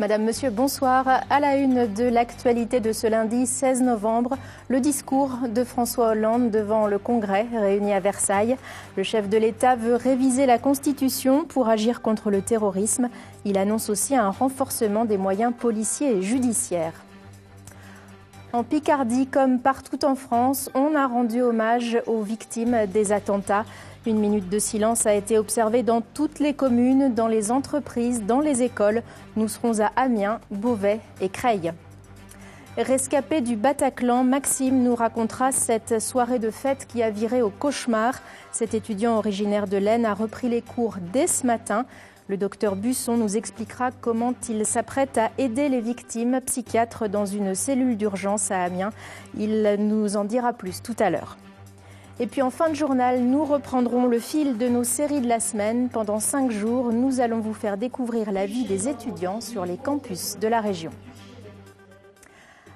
Madame, Monsieur, bonsoir. À la une de l'actualité de ce lundi 16 novembre, le discours de François Hollande devant le Congrès réuni à Versailles. Le chef de l'État veut réviser la Constitution pour agir contre le terrorisme. Il annonce aussi un renforcement des moyens policiers et judiciaires. En Picardie, comme partout en France, on a rendu hommage aux victimes des attentats. Une minute de silence a été observée dans toutes les communes, dans les entreprises, dans les écoles. Nous serons à Amiens, Beauvais et Creil. Rescapé du Bataclan, Maxime nous racontera cette soirée de fête qui a viré au cauchemar. Cet étudiant originaire de l'Aisne a repris les cours dès ce matin. Le docteur Busson nous expliquera comment il s'apprête à aider les victimes psychiatres dans une cellule d'urgence à Amiens. Il nous en dira plus tout à l'heure. Et puis en fin de journal, nous reprendrons le fil de nos séries de la semaine. Pendant 5 jours, nous allons vous faire découvrir la vie des étudiants sur les campus de la région.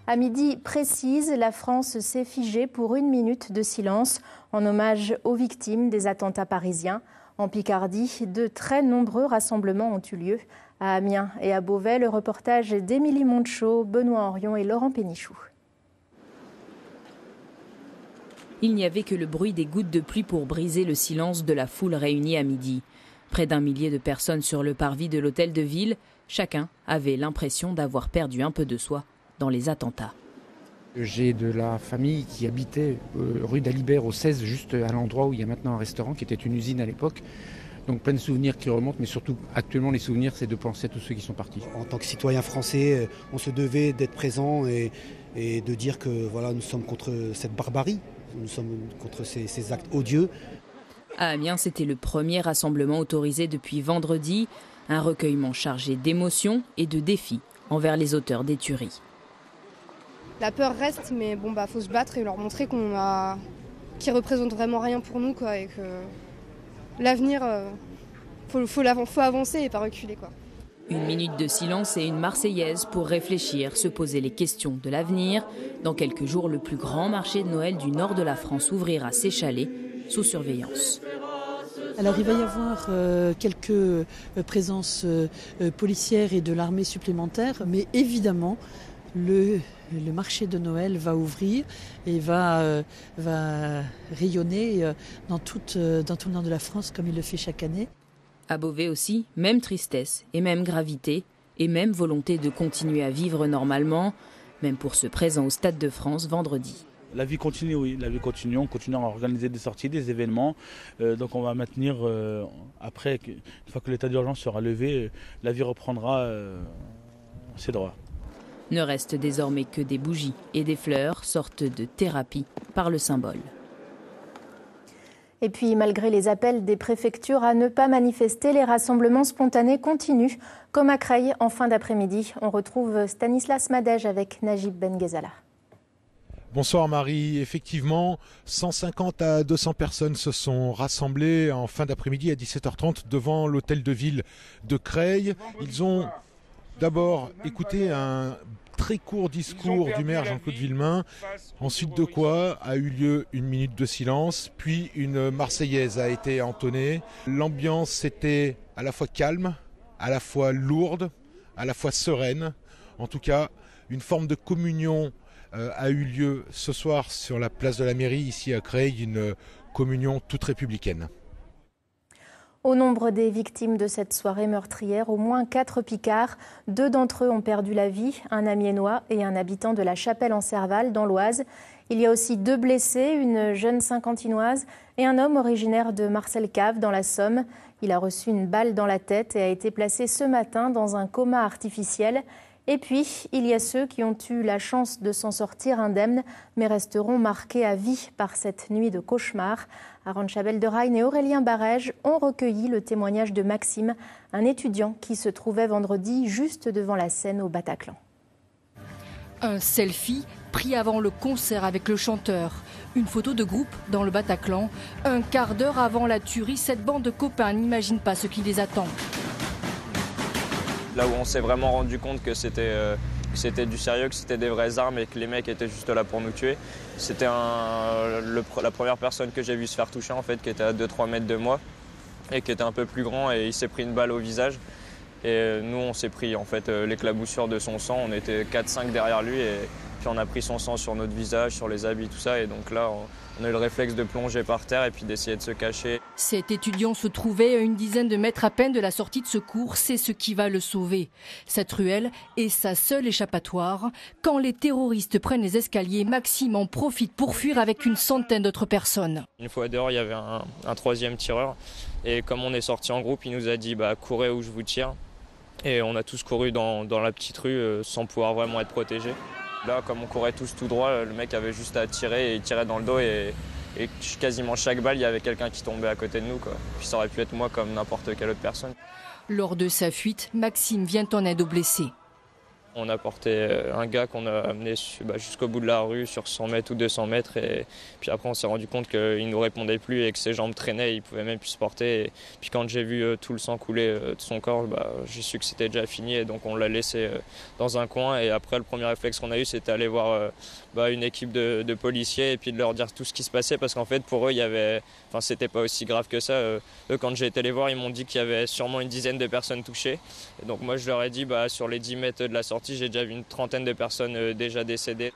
À midi précise, la France s'est figée pour 1 minute de silence en hommage aux victimes des attentats parisiens. En Picardie, de très nombreux rassemblements ont eu lieu. À Amiens et à Beauvais, le reportage d'Émilie Montechaud, Benoît Henrion et Laurent Pénichou. Il n'y avait que le bruit des gouttes de pluie pour briser le silence de la foule réunie à midi. Près d'1 millier de personnes sur le parvis de l'hôtel de ville, chacun avait l'impression d'avoir perdu un peu de soi dans les attentats. J'ai de la famille qui habitait rue d'Alibert au 16, juste à l'endroit où il y a maintenant un restaurant qui était une usine à l'époque. Donc plein de souvenirs qui remontent, mais surtout actuellement les souvenirs, c'est de penser à tous ceux qui sont partis. En tant que citoyen français, on se devait d'être présent et de dire que voilà, nous sommes contre cette barbarie. Nous sommes contre ces actes odieux. À Amiens, c'était le premier rassemblement autorisé depuis vendredi. Un recueillement chargé d'émotions et de défis envers les auteurs des tueries. La peur reste, mais bon, faut se battre et leur montrer qu'ils représentent vraiment rien pour nous, quoi, et que l'avenir, faut avancer et pas reculer, quoi. 1 minute de silence et une Marseillaise pour réfléchir, se poser les questions de l'avenir. Dans quelques jours, le plus grand marché de Noël du nord de la France ouvrira ses chalets sous surveillance. Alors il va y avoir quelques présences policières et de l'armée supplémentaire, mais évidemment le marché de Noël va ouvrir et va rayonner dans tout le nord de la France comme il le fait chaque année. À Beauvais aussi, même tristesse et même gravité et même volonté de continuer à vivre normalement, même pour ceux présents au Stade de France vendredi. La vie continue, oui, la vie continue, on continue à organiser des sorties, des événements, donc on va maintenir, après, une fois que l'état d'urgence sera levé, la vie reprendra ses droits. Ne reste désormais que des bougies et des fleurs, sorte de thérapie par le symbole. Et puis, malgré les appels des préfectures à ne pas manifester, les rassemblements spontanés continuent. Comme à Creil, en fin d'après-midi, on retrouve Stanislas Madej avec Najib Ben-Ghezala. Bonsoir Marie. Effectivement, 150 à 200 personnes se sont rassemblées en fin d'après-midi à 17h30 devant l'hôtel de ville de Creil. Ils ont d'abord écouté un très court discours du maire Jean-Claude Villemain, ensuite de quoi a eu lieu 1 minute de silence, puis une Marseillaise a été entonnée. L'ambiance était à la fois calme, à la fois lourde, à la fois sereine. En tout cas, une forme de communion a eu lieu ce soir sur la place de la mairie, ici à Creil, une communion toute républicaine. Au nombre des victimes de cette soirée meurtrière, au moins 4 Picards. 2 d'entre eux ont perdu la vie, un Amiénois et un habitant de la Chapelle-en-Serval, dans l'Oise. Il y a aussi 2 blessés, une jeune Saint-Quentinoise et un homme originaire de Marcel-Cave, dans la Somme. Il a reçu une balle dans la tête et a été placé ce matin dans un coma artificiel. Et puis, il y a ceux qui ont eu la chance de s'en sortir indemnes, mais resteront marqués à vie par cette nuit de cauchemar. Aaron Chabel-de-Rain et Aurélien Barège ont recueilli le témoignage de Maxime, un étudiant qui se trouvait vendredi juste devant la scène au Bataclan. Un selfie pris avant le concert avec le chanteur. Une photo de groupe dans le Bataclan. Un quart d'heure avant la tuerie, cette bande de copains n'imagine pas ce qui les attend. Là où on s'est vraiment rendu compte que c'était du sérieux, que c'était des vraies armes et que les mecs étaient juste là pour nous tuer. C'était la première personne que j'ai vu se faire toucher, en fait, qui était à 2-3 mètres de moi et qui était un peu plus grand, et il s'est pris une balle au visage. Et nous, on s'est pris en fait l'éclaboussure de son sang. On était 4-5 derrière lui et puis on a pris son sang sur notre visage, sur les habits, tout ça. Et donc là, on a eu le réflexe de plonger par terre et puis d'essayer de se cacher. Cet étudiant se trouvait à une dizaine de mètres à peine de la sortie de secours. C'est ce qui va le sauver. Cette ruelle est sa seule échappatoire. Quand les terroristes prennent les escaliers, Maxime en profite pour fuir avec une centaine d'autres personnes. Une fois dehors, il y avait un troisième tireur. Et comme on est sorti en groupe, il nous a dit courez où je vous tire. Et on a tous couru dans la petite rue sans pouvoir vraiment être protégés. Là, comme on courait tous tout droit, le mec avait juste à tirer et il tirait dans le dos et quasiment chaque balle, il y avait quelqu'un qui tombait à côté de nous, quoi. Puis ça aurait pu être moi comme n'importe quelle autre personne. Lors de sa fuite, Maxime vient en aide aux blessés. On a porté un gars qu'on a amené jusqu'au bout de la rue sur 100 mètres ou 200 mètres et puis après on s'est rendu compte qu'il ne nous répondait plus et que ses jambes traînaient, il ne pouvait même plus se porter. Et puis quand j'ai vu tout le sang couler de son corps, j'ai su que c'était déjà fini et donc on l'a laissé dans un coin. Et après le premier réflexe qu'on a eu, c'était aller voir une équipe de policiers et puis de leur dire tout ce qui se passait parce qu'en fait pour eux c'était pas aussi grave que ça. Eux, quand j'ai été les voir, ils m'ont dit qu'il y avait sûrement une dizaine de personnes touchées. Et donc moi je leur ai dit sur les 10 mètres de la sortie, j'ai déjà vu une trentaine de personnes déjà décédées.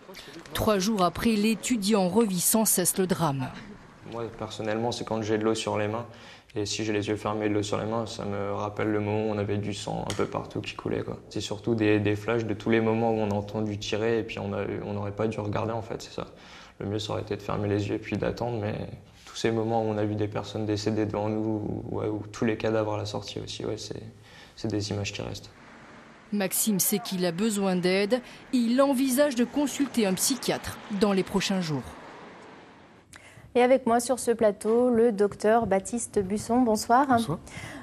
3 jours après, l'étudiant revit sans cesse le drame. Moi personnellement, c'est quand j'ai de l'eau sur les mains. Et si j'ai les yeux fermés et de l'eau sur les mains, ça me rappelle le moment où on avait du sang un peu partout qui coulait, quoi. C'est surtout des flashs de tous les moments où on a entendu tirer et puis on n'aurait pas dû regarder en fait, c'est ça. Le mieux ça aurait été de fermer les yeux et puis d'attendre, mais tous ces moments où on a vu des personnes décédées devant nous, ou tous les cadavres à la sortie aussi, c'est des images qui restent. Maxime sait qu'il a besoin d'aide. Il envisage de consulter un psychiatre dans les prochains jours. Et avec moi sur ce plateau, le docteur Baptiste Busson. Bonsoir. Bonsoir.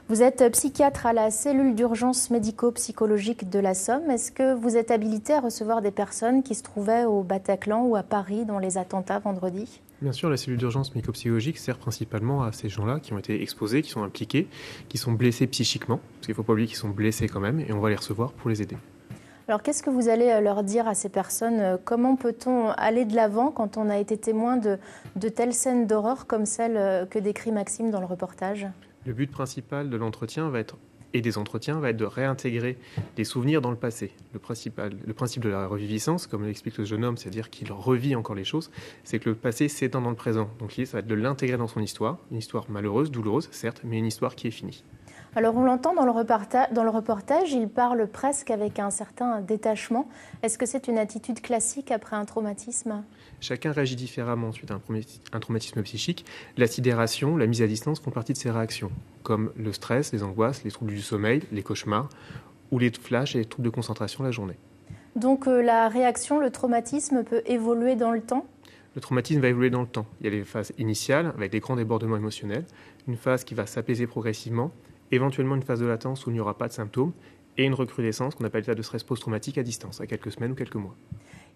Vous êtes psychiatre à la cellule d'urgence médico-psychologique de la Somme. Est-ce que vous êtes habilité à recevoir des personnes qui se trouvaient au Bataclan ou à Paris dans les attentats vendredi ? Bien sûr, la cellule d'urgence médico-psychologique sert principalement à ces gens-là qui ont été exposés, qui sont impliqués, qui sont blessés psychiquement, parce qu'il ne faut pas oublier qu'ils sont blessés quand même, et on va les recevoir pour les aider. Alors qu'est-ce que vous allez leur dire à ces personnes ? Comment peut-on aller de l'avant quand on a été témoin de telles scènes d'horreur comme celles que décrit Maxime dans le reportage ? Le but principal de l'entretien et des entretiens va être de réintégrer des souvenirs dans le passé. Le principe de la reviviscence, comme l'explique le jeune homme, c'est-à-dire qu'il revit encore les choses, c'est que le passé s'étend dans le présent. Donc l'idée, ça va être de l'intégrer dans son histoire, une histoire malheureuse, douloureuse, certes, mais une histoire qui est finie. Alors on l'entend dans le reportage, il parle presque avec un certain détachement. Est-ce que c'est une attitude classique après un traumatisme ? Chacun réagit différemment suite à un traumatisme psychique. La sidération, la mise à distance font partie de ces réactions, comme le stress, les angoisses, les troubles du sommeil, les cauchemars, ou les flashs et les troubles de concentration la journée. Donc la réaction, le traumatisme peut évoluer dans le temps ? Le traumatisme va évoluer dans le temps. Il y a les phases initiales, avec des grands débordements émotionnels, une phase qui va s'apaiser progressivement, éventuellement une phase de latence où il n'y aura pas de symptômes, et une recrudescence qu'on appelle l'état de stress post-traumatique à distance, à quelques semaines ou quelques mois.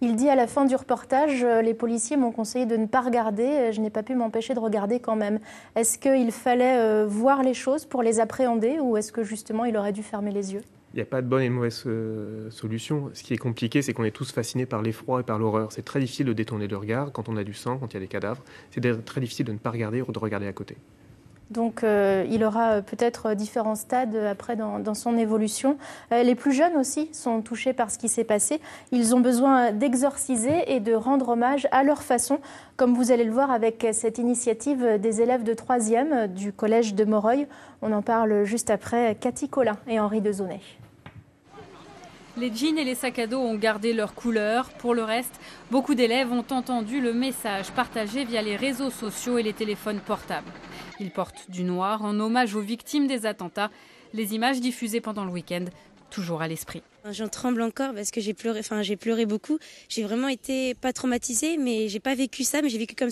Il dit à la fin du reportage, les policiers m'ont conseillé de ne pas regarder, je n'ai pas pu m'empêcher de regarder quand même. Est-ce qu'il fallait voir les choses pour les appréhender ou est-ce que justement il aurait dû fermer les yeux ? Il n'y a pas de bonne et de mauvaise solution. Ce qui est compliqué, c'est qu'on est tous fascinés par l'effroi et par l'horreur. C'est très difficile de détourner le regard quand on a du sang, quand il y a des cadavres. C'est très difficile de ne pas regarder ou de regarder à côté. Donc il aura peut-être différents stades après dans son évolution. Les plus jeunes aussi sont touchés par ce qui s'est passé. Ils ont besoin d'exorciser et de rendre hommage à leur façon, comme vous allez le voir avec cette initiative des élèves de 3e du collège de Moreuil. On en parle juste après Cathy Collin et Henri Dezonnet. Les jeans et les sacs à dos ont gardé leur couleur. Pour le reste, beaucoup d'élèves ont entendu le message partagé via les réseaux sociaux et les téléphones portables. Ils portent du noir en hommage aux victimes des attentats. Les images diffusées pendant le week-end, toujours à l'esprit. J'en tremble encore parce que j'ai pleuré beaucoup. J'ai vraiment été pas traumatisée, mais j'ai pas vécu ça, mais j'ai vécu quand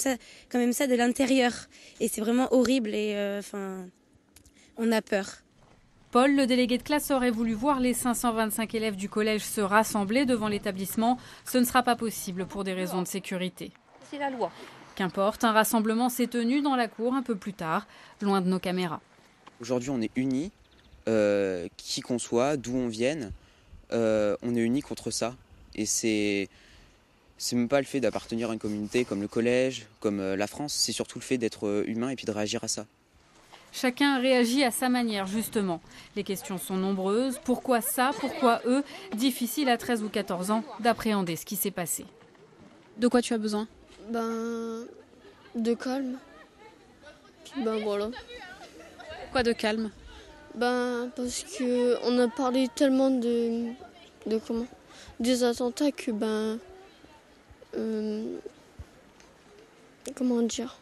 même ça de l'intérieur. Et c'est vraiment horrible et on a peur. Paul, le délégué de classe, aurait voulu voir les 525 élèves du collège se rassembler devant l'établissement. Ce ne sera pas possible pour des raisons de sécurité. C'est la loi. Qu'importe, un rassemblement s'est tenu dans la cour un peu plus tard, loin de nos caméras. Aujourd'hui, on est unis, qui qu'on soit, d'où on vienne, on est unis contre ça. Et c'est même pas le fait d'appartenir à une communauté comme le collège, comme la France, c'est surtout le fait d'être humain et puis de réagir à ça. Chacun réagit à sa manière, justement. Les questions sont nombreuses. Pourquoi ça? Pourquoi eux? Difficile à 13 ou 14 ans d'appréhender ce qui s'est passé. De quoi tu as besoin? De calme. Voilà. Quoi de calme? Parce que on a parlé tellement des attentats que comment dire?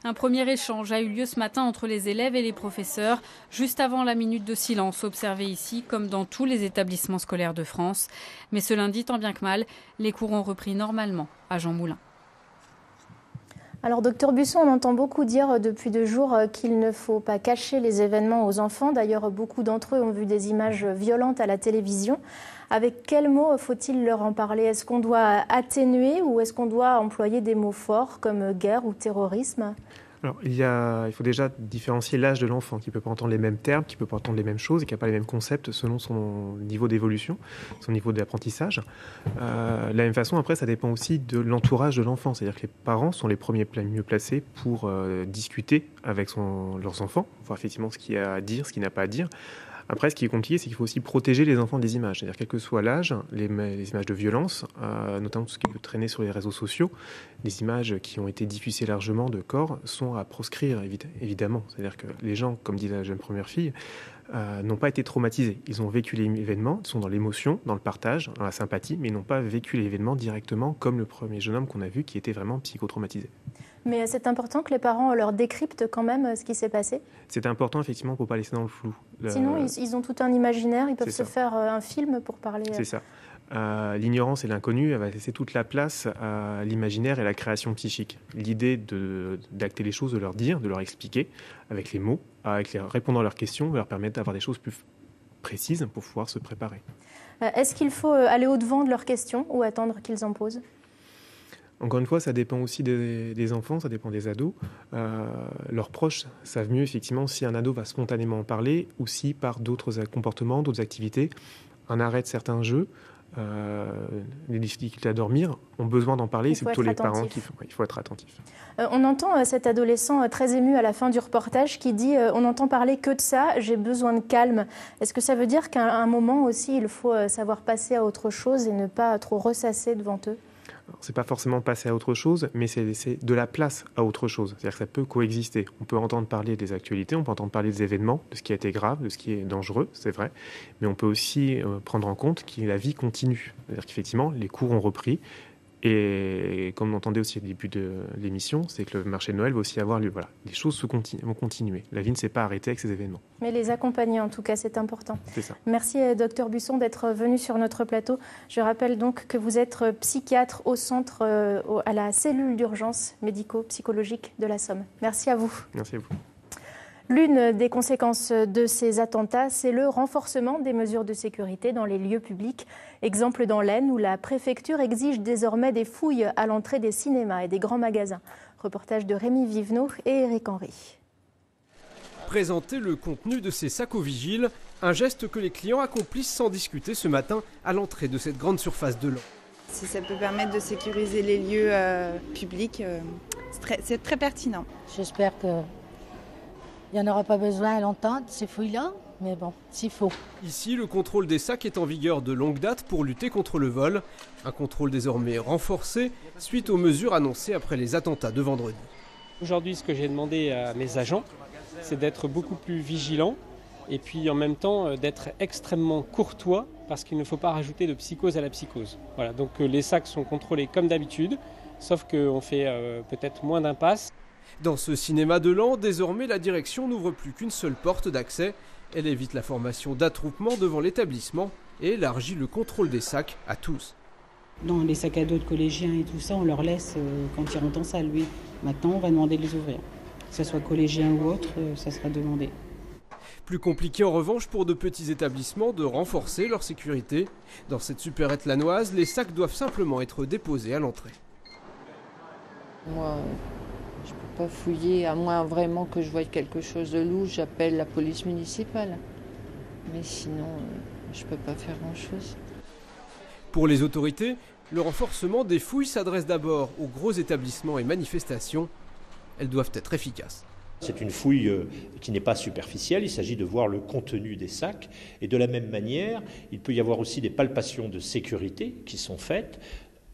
Un premier échange a eu lieu ce matin entre les élèves et les professeurs, juste avant la minute de silence observée ici, comme dans tous les établissements scolaires de France. Mais ce lundi, tant bien que mal, les cours ont repris normalement à Jean Moulin. Alors, docteur Busson, on entend beaucoup dire depuis 2 jours qu'il ne faut pas cacher les événements aux enfants. D'ailleurs, beaucoup d'entre eux ont vu des images violentes à la télévision. Avec quels mots faut-il leur en parler? Est-ce qu'on doit atténuer ou est-ce qu'on doit employer des mots forts comme guerre ou terrorisme? Alors, il faut déjà différencier l'âge de l'enfant, qui ne peut pas entendre les mêmes termes, qui ne peut pas entendre les mêmes choses et qui n'a pas les mêmes concepts selon son niveau d'évolution, son niveau d'apprentissage. De la même façon, après, ça dépend aussi de l'entourage de l'enfant. C'est-à-dire que les parents sont les premiers mieux placés pour discuter avec leurs enfants, voir effectivement ce qu'il y a à dire, ce qu'il n'a pas à dire. Après, ce qui est compliqué, c'est qu'il faut aussi protéger les enfants des images. C'est-à-dire, quel que soit l'âge, les images de violence, notamment tout ce qui peut traîner sur les réseaux sociaux, les images qui ont été diffusées largement de corps sont à proscrire, évidemment. C'est-à-dire que les gens, comme dit la jeune première fille, n'ont pas été traumatisés. Ils ont vécu l'événement, ils sont dans l'émotion, dans le partage, dans la sympathie, mais ils n'ont pas vécu l'événement directement comme le premier jeune homme qu'on a vu qui était vraiment psychotraumatisé. Mais c'est important que les parents leur décryptent quand même ce qui s'est passé? C'est important, effectivement, pour ne pas laisser dans le flou. Sinon, ils ont tout un imaginaire, ils peuvent se faire un film pour parler. C'est ça. L'ignorance et l'inconnu, elle va laisser toute la place à l'imaginaire et à la création psychique. L'idée d'acter les choses, de leur dire, de leur expliquer avec les mots, répondant à leurs questions, va leur permettre d'avoir des choses plus précises pour pouvoir se préparer. Est-ce qu'il faut aller au-devant de leurs questions ou attendre qu'ils en posent? Encore une fois, ça dépend aussi des enfants, ça dépend des ados. Leurs proches savent mieux, effectivement, si un ado va spontanément en parler ou si par d'autres comportements, d'autres activités, un arrêt de certains jeux, les difficultés à dormir ont besoin d'en parler. C'est plutôt les parents qui font. Il faut être attentif. On entend cet adolescent très ému à la fin du reportage qui dit « On n'entend parler que de ça, j'ai besoin de calme ». Est-ce que ça veut dire qu'à un moment aussi, il faut savoir passer à autre chose et ne pas trop ressasser devant eux? C'est pas forcément passer à autre chose, mais c'est laisser de la place à autre chose. C'est-à-dire que ça peut coexister. On peut entendre parler des actualités, on peut entendre parler des événements, de ce qui a été grave, de ce qui est dangereux, c'est vrai. Mais on peut aussi prendre en compte que la vie continue. C'est-à-dire qu'effectivement, les cours ont repris. Et comme on entendait aussi au début de l'émission, c'est que le marché de Noël va aussi avoir lieu. Voilà, les choses vont continuer. La vie ne s'est pas arrêtée avec ces événements. Mais les accompagner, en tout cas, c'est important. C'est ça. Merci, docteur Busson, d'être venu sur notre plateau. Je rappelle donc que vous êtes psychiatre au centre, à la cellule d'urgence médico-psychologique de la Somme. Merci à vous. Merci à vous. L'une des conséquences de ces attentats, c'est le renforcement des mesures de sécurité dans les lieux publics. Exemple dans l'Aisne, où la préfecture exige désormais des fouilles à l'entrée des cinémas et des grands magasins. Reportage de Rémi Vivenot et Éric Henry. Présenter le contenu de ces sacs aux vigiles, un geste que les clients accomplissent sans discuter ce matin à l'entrée de cette grande surface de Laon. Si ça peut permettre de sécuriser les lieux publics, c'est très pertinent. J'espère que... il n'y en aura pas besoin longtemps de ces fouilles-là, mais bon, s'il faut. Ici, le contrôle des sacs est en vigueur de longue date pour lutter contre le vol. Un contrôle désormais renforcé suite aux mesures annoncées après les attentats de vendredi. Aujourd'hui, ce que j'ai demandé à mes agents, c'est d'être beaucoup plus vigilants et puis en même temps d'être extrêmement courtois parce qu'il ne faut pas rajouter de psychose à la psychose. Voilà, donc les sacs sont contrôlés comme d'habitude, sauf qu'on fait peut-être moins d'impasses. Dans ce cinéma de Laon, désormais, la direction n'ouvre plus qu'une seule porte d'accès. Elle évite la formation d'attroupement devant l'établissement et élargit le contrôle des sacs à tous. Dans les sacs à dos de collégiens et tout ça, on leur laisse quand ils rentrent en salle, oui. Maintenant, on va demander de les ouvrir. Que ce soit collégien ou autre, ça sera demandé. Plus compliqué en revanche pour de petits établissements de renforcer leur sécurité. Dans cette supérette lannoise, les sacs doivent simplement être déposés à l'entrée. Moi, je ne peux pas fouiller, à moins vraiment que je voie quelque chose de louche, j'appelle la police municipale. Mais sinon, je ne peux pas faire grand-chose. Pour les autorités, le renforcement des fouilles s'adresse d'abord aux gros établissements et manifestations. Elles doivent être efficaces. C'est une fouille qui n'est pas superficielle, il s'agit de voir le contenu des sacs. Et de la même manière, il peut y avoir aussi des palpations de sécurité qui sont faites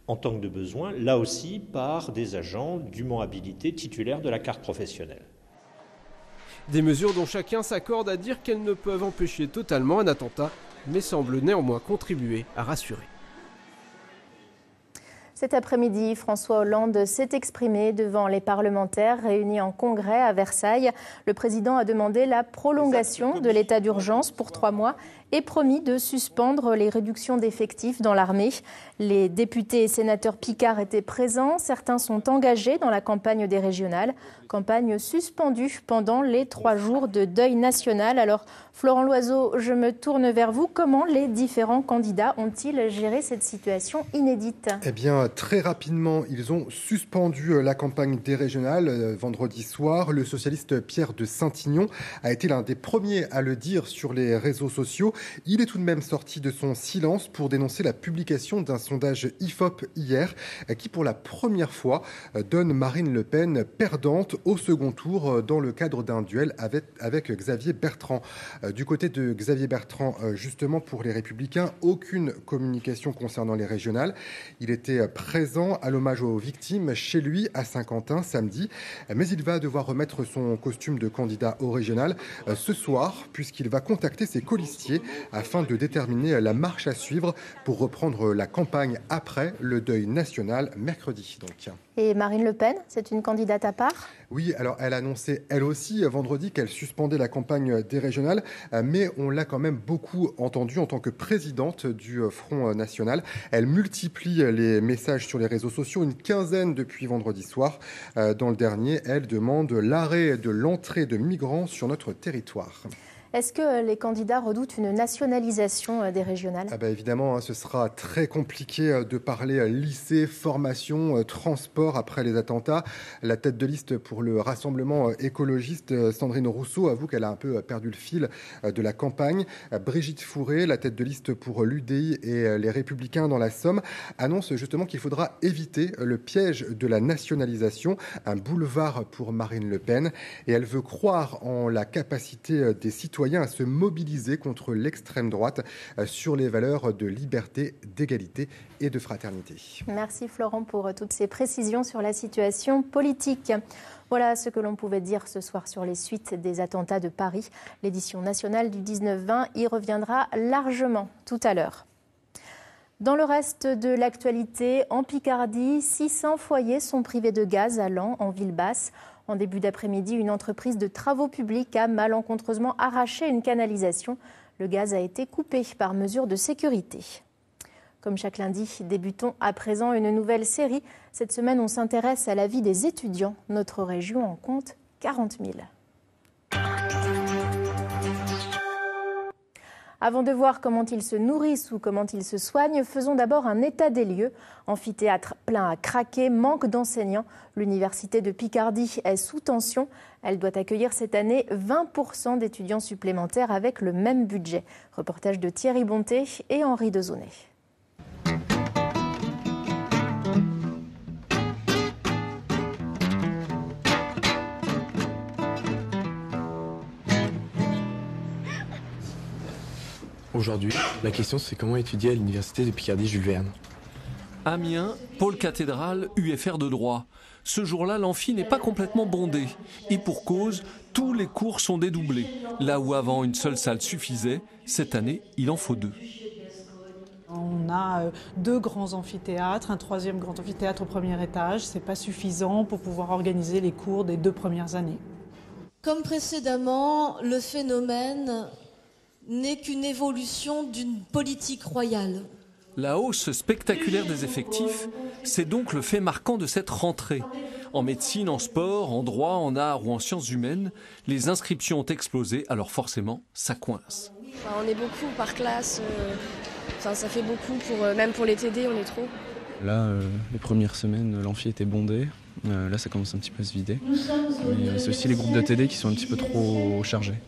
en tant que de besoin, là aussi par des agents dûment habilités titulaires de la carte professionnelle. Des mesures dont chacun s'accorde à dire qu'elles ne peuvent empêcher totalement un attentat, mais semblent néanmoins contribuer à rassurer. Cet après-midi, François Hollande s'est exprimé devant les parlementaires réunis en congrès à Versailles. Le président a demandé la prolongation de l'état d'urgence pour 3 mois et promis de suspendre les réductions d'effectifs dans l'armée. Les députés et sénateurs picards étaient présents. Certains sont engagés dans la campagne des régionales. Campagne suspendue pendant les 3 jours de deuil national. Alors, Florent Loiseau, je me tourne vers vous. Comment les différents candidats ont-ils géré cette situation inédite ? Eh bien, très rapidement, ils ont suspendu la campagne des régionales vendredi soir. Le socialiste Pierre de Saint-Ignon a été l'un des premiers à le dire sur les réseaux sociaux. Il est tout de même sorti de son silence pour dénoncer la publication d'un sondage IFOP hier qui, pour la première fois, donne Marine Le Pen perdante au second tour dans le cadre d'un duel avec Xavier Bertrand. Du côté de Xavier Bertrand, justement pour les Républicains, aucune communication concernant les régionales. Il était présent à l'hommage aux victimes chez lui à Saint-Quentin samedi, mais il va devoir remettre son costume de candidat au régional ce soir puisqu'il va contacter ses colistiers afin de déterminer la marche à suivre pour reprendre la campagne après le deuil national mercredi. Donc. Et Marine Le Pen, c'est une candidate à part ? Oui, alors elle a annoncé elle aussi vendredi qu'elle suspendait la campagne des régionales, mais on l'a quand même beaucoup entendue en tant que présidente du Front National. Elle multiplie les messages sur les réseaux sociaux, une quinzaine depuis vendredi soir. Dans le dernier, elle demande l'arrêt de l'entrée de migrants sur notre territoire. Est-ce que les candidats redoutent une nationalisation des régionales ? Évidemment, ce sera très compliqué de parler lycée, formation, transport après les attentats. La tête de liste pour le Rassemblement écologiste, Sandrine Rousseau, avoue qu'elle a un peu perdu le fil de la campagne. Brigitte Fourré, la tête de liste pour l'UDI et les Républicains dans la Somme, annonce justement qu'il faudra éviter le piège de la nationalisation, un boulevard pour Marine Le Pen. Et elle veut croire en la capacité des citoyens à se mobiliser contre l'extrême droite sur les valeurs de liberté, d'égalité et de fraternité. Merci Florent pour toutes ces précisions sur la situation politique. Voilà ce que l'on pouvait dire ce soir sur les suites des attentats de Paris. L'édition nationale du 19-20 y reviendra largement tout à l'heure. Dans le reste de l'actualité, en Picardie, 600 foyers sont privés de gaz à Laon, en ville basse. En début d'après-midi, une entreprise de travaux publics a malencontreusement arraché une canalisation. Le gaz a été coupé par mesure de sécurité. Comme chaque lundi, débutons à présent une nouvelle série. Cette semaine, on s'intéresse à la vie des étudiants. Notre région en compte 40 000. Avant de voir comment ils se nourrissent ou comment ils se soignent, faisons d'abord un état des lieux. Amphithéâtre plein à craquer, manque d'enseignants. L'université de Picardie est sous tension. Elle doit accueillir cette année 20% d'étudiants supplémentaires avec le même budget. Reportage de Thierry Bonté et Henri Dezonnet. Aujourd'hui, la question c'est comment étudier à l'université de Picardie Jules Verne. Amiens, pôle cathédrale, UFR de droit. Ce jour-là, l'amphi n'est pas complètement bondé. Et pour cause, tous les cours sont dédoublés. Là où avant une seule salle suffisait, cette année, il en faut 2. On a 2 grands amphithéâtres, un 3e grand amphithéâtre au premier étage. Ce n'est pas suffisant pour pouvoir organiser les cours des 2 premières années. Comme précédemment, le phénomène n'est qu'une évolution d'une politique royale. La hausse spectaculaire des effectifs, c'est donc le fait marquant de cette rentrée. En médecine, en sport, en droit, en art ou en sciences humaines, les inscriptions ont explosé, alors forcément, ça coince. On est beaucoup par classe, ça fait beaucoup, même pour les TD, on est trop. Là, les premières semaines, l'amphi était bondé. Là, ça commence un petit peu à se vider. Mais c'est aussi les groupes de TD qui sont un petit peu trop chargés.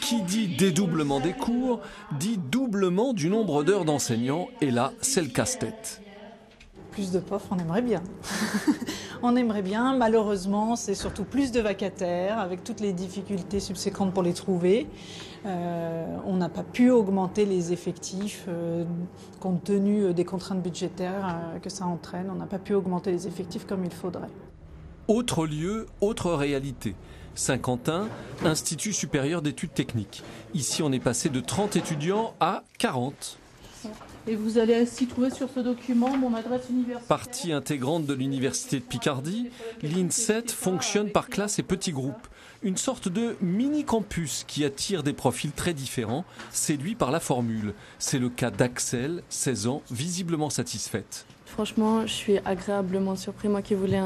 Qui dit dédoublement des cours, dit doublement du nombre d'heures d'enseignants, et là, c'est le casse-tête. Plus de profs, on aimerait bien. On aimerait bien, malheureusement, c'est surtout plus de vacataires, avec toutes les difficultés subséquentes pour les trouver. On n'a pas pu augmenter les effectifs compte tenu des contraintes budgétaires que ça entraîne. On n'a pas pu augmenter les effectifs comme il faudrait. Autre lieu, autre réalité. Saint-Quentin, Institut supérieur d'études techniques. Ici, on est passé de 30 étudiants à 40. Et vous allez ainsi trouver sur ce document mon adresse universitaire. Partie intégrante de l'Université de Picardie, l'INSET fonctionne par classes et petits groupes. Une sorte de mini-campus qui attire des profils très différents, séduits par la formule. C'est le cas d'Axel, 16 ans, visiblement satisfaite. Franchement, je suis agréablement surpris. Moi qui voulais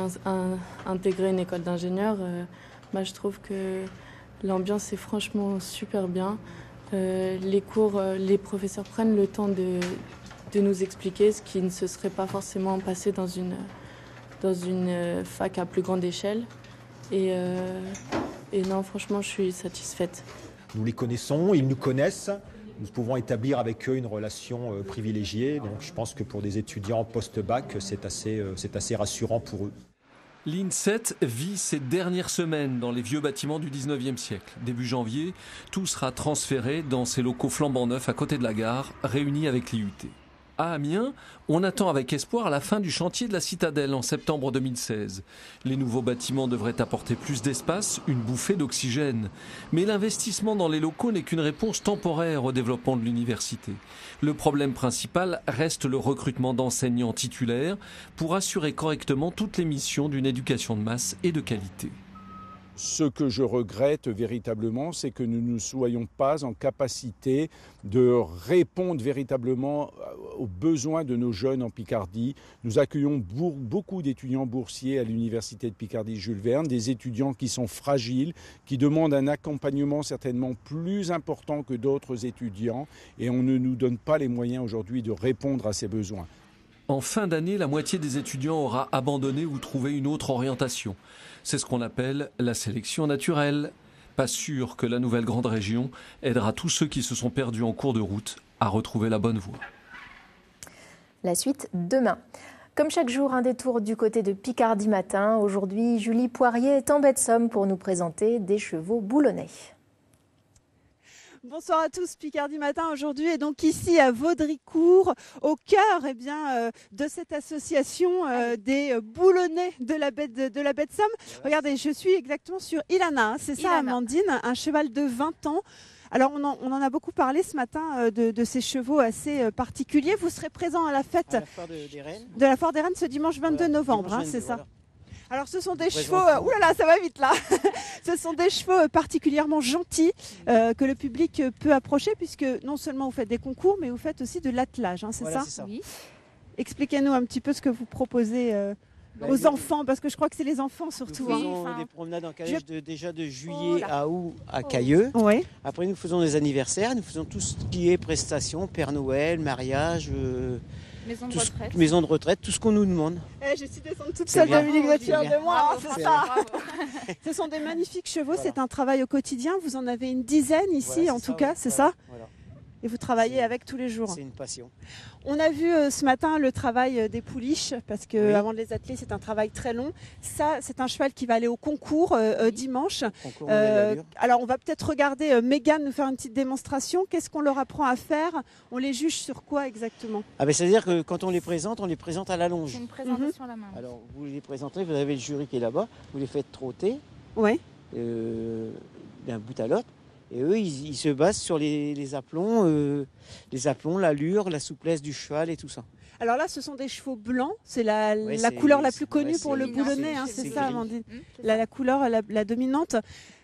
intégrer une école d'ingénieur, je trouve que l'ambiance est franchement super bien. Les cours, les professeurs prennent le temps de nous expliquer ce qui ne se serait pas forcément passé dans une fac à plus grande échelle. Et non, franchement, je suis satisfaite. Nous les connaissons, ils nous connaissent. Nous pouvons établir avec eux une relation privilégiée. Donc je pense que pour des étudiants post-bac, c'est assez rassurant pour eux. L'INSET vit ses dernières semaines dans les vieux bâtiments du 19e siècle. Début janvier, tout sera transféré dans ces locaux flambant neufs à côté de la gare, réunis avec l'IUT. À Amiens, on attend avec espoir la fin du chantier de la Citadelle en septembre 2016. Les nouveaux bâtiments devraient apporter plus d'espace, une bouffée d'oxygène. Mais l'investissement dans les locaux n'est qu'une réponse temporaire au développement de l'université. Le problème principal reste le recrutement d'enseignants titulaires pour assurer correctement toutes les missions d'une éducation de masse et de qualité. Ce que je regrette véritablement, c'est que nous ne soyons pas en capacité de répondre véritablement aux besoins de nos jeunes en Picardie. Nous accueillons beaucoup d'étudiants boursiers à l'Université de Picardie Jules Verne, des étudiants qui sont fragiles, qui demandent un accompagnement certainement plus important que d'autres étudiants, et on ne nous donne pas les moyens aujourd'hui de répondre à ces besoins. En fin d'année, la moitié des étudiants aura abandonné ou trouvé une autre orientation. C'est ce qu'on appelle la sélection naturelle. Pas sûr que la nouvelle grande région aidera tous ceux qui se sont perdus en cours de route à retrouver la bonne voie. La suite demain. Comme chaque jour, un détour du côté de Picardie matin. Aujourd'hui, Julie Poirier est en baie de Somme pour nous présenter des chevaux boulonnais. Bonsoir à tous, Picardie Matin aujourd'hui est donc ici à Vaudricourt, au cœur de cette association des boulonnais de la baie de Somme. Regardez, je suis exactement sur Ilana, c'est ça Amandine, un cheval de 20 ans. Alors on en a beaucoup parlé ce matin de ces chevaux assez particuliers. Vous serez présent à la fête de la Foire des Rennes ce dimanche 22 novembre, c'est ça voilà. Alors ce sont des chevaux, oulala, ça va vite là. Ce sont des chevaux particulièrement gentils que le public peut approcher puisque non seulement vous faites des concours mais vous faites aussi de l'attelage, c'est ça, oui. Expliquez-nous un petit peu ce que vous proposez aux enfants, parce que je crois que c'est les enfants surtout. Nous faisons des promenades en calèche déjà de juillet à août à Cailleux. Oui. Après nous faisons des anniversaires, nous faisons tout ce qui est prestations, Père Noël, mariage... maison de retraite, tout ce qu'on nous demande. Je suis descendue toute seule, Dominique, vous êtes fière de moi, c'est ça. Ce sont des magnifiques chevaux, c'est un travail au quotidien. Vous en avez une dizaine ici, en tout cas, c'est ça. Et vous travaillez avec tous les jours. C'est une passion. On a vu ce matin le travail des pouliches, parce que avant de les atteler, c'est un travail très long. Ça, c'est un cheval qui va aller au concours dimanche. Alors, on va peut-être regarder Mégane nous faire une petite démonstration. Qu'est-ce qu'on leur apprend à faire? On les juge sur quoi exactement? C'est-à-dire que quand on les présente à la longe. C'est une présentation à la main. Alors, vous les présentez, vous avez le jury qui est là-bas, vous les faites trotter d'un bout à l'autre. Et eux, ils se basent sur les aplombs, l'allure, la souplesse du cheval et tout ça. Alors là, ce sont des chevaux blancs. C'est la couleur la plus connue pour le boulonnais, c'est ça, Amandine. La couleur la dominante.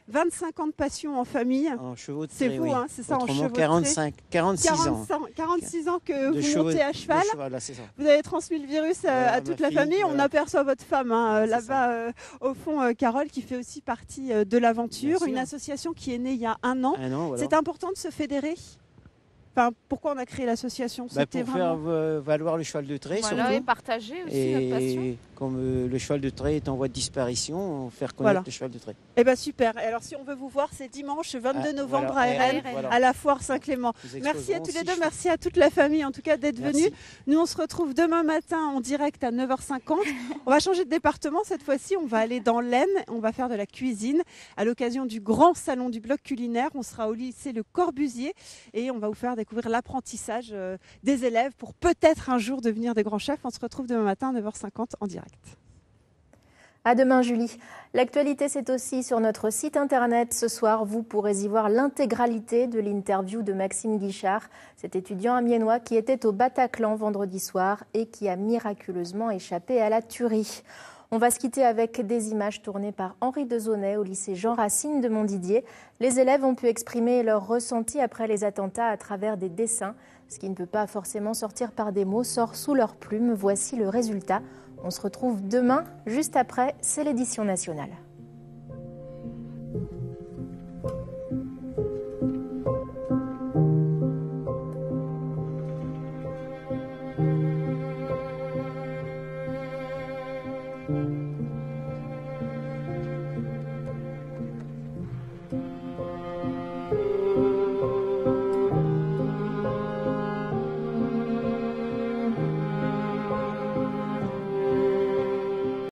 25 ans de passion en famille. En chevaux de c'est vous, c'est ça, autrement, en chevaux 46 ans. 46 ans que vous montez à cheval. Là, c'est ça. Vous avez transmis le virus à toute la famille. On aperçoit votre femme là-bas au fond, Carole, qui fait aussi partie de l'aventure. Une association qui est née il y a un an. Voilà. C'est important de se fédérer. Enfin, pourquoi on a créé l'association? Pour faire valoir le cheval de trait, surtout. Et partager aussi notre passion. Comme le cheval de trait est en voie de disparition, faire connaître le cheval de trait. Eh bien super. Alors si on veut vous voir, c'est dimanche 22 novembre à Rennes, à la foire Saint-Clément. Merci à tous les deux, merci à toute la famille en tout cas d'être venus. Nous on se retrouve demain matin en direct à 9h50. On va changer de département cette fois-ci, on va aller dans l'Aisne, on va faire de la cuisine à l'occasion du grand salon du bloc culinaire. On sera au lycée Le Corbusier et on va vous faire découvrir l'apprentissage des élèves pour peut-être un jour devenir des grands chefs. On se retrouve demain matin à 9h50 en direct. À demain, Julie. L'actualité, c'est aussi sur notre site internet. Ce soir, vous pourrez y voir l'intégralité de l'interview de Maxime Guichard, cet étudiant amiénois qui était au Bataclan vendredi soir et qui a miraculeusement échappé à la tuerie. On va se quitter avec des images tournées par Henri Dezonnet au lycée Jean Racine de Montdidier. Les élèves ont pu exprimer leur ressenti après les attentats à travers des dessins. Ce qui ne peut pas forcément sortir par des mots sort sous leur plume. Voici le résultat. On se retrouve demain, juste après, c'est l'édition nationale.